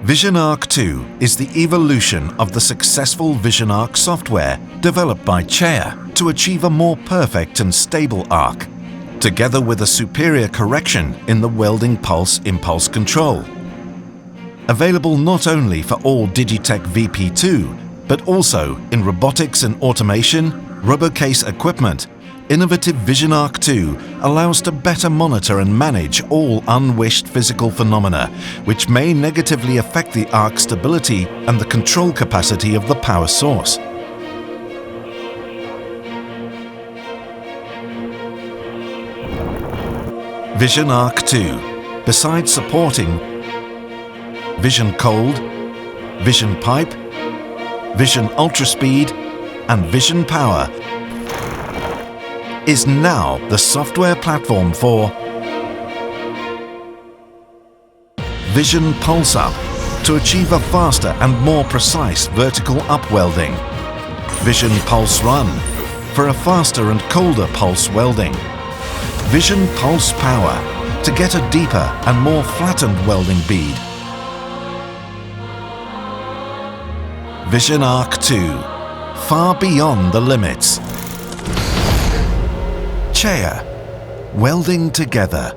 Vision ARC2 is the evolution of the successful Vision ARC software developed by CEA to achieve a more perfect and stable arc, together with a superior correction in the welding pulse impulse control. Available not only for all Digitech VP2, but also in robotics and automation, RoboCase equipment, innovative Vision ARC2 allows to better monitor and manage all unwished physical phenomena, which may negatively affect the arc stability and the control capacity of the power source. Vision ARC2, besides supporting Vision Cold, Vision Pipe, Vision Ultra Speed, and Vision Power, is now the software platform for Vision Pulse Up to achieve a faster and more precise vertical upwelding, Vision Pulse Run for a faster and colder pulse welding, Vision Pulse Power to get a deeper and more flattened welding bead. Vision ARC2, far beyond the limits. CEA, welding together.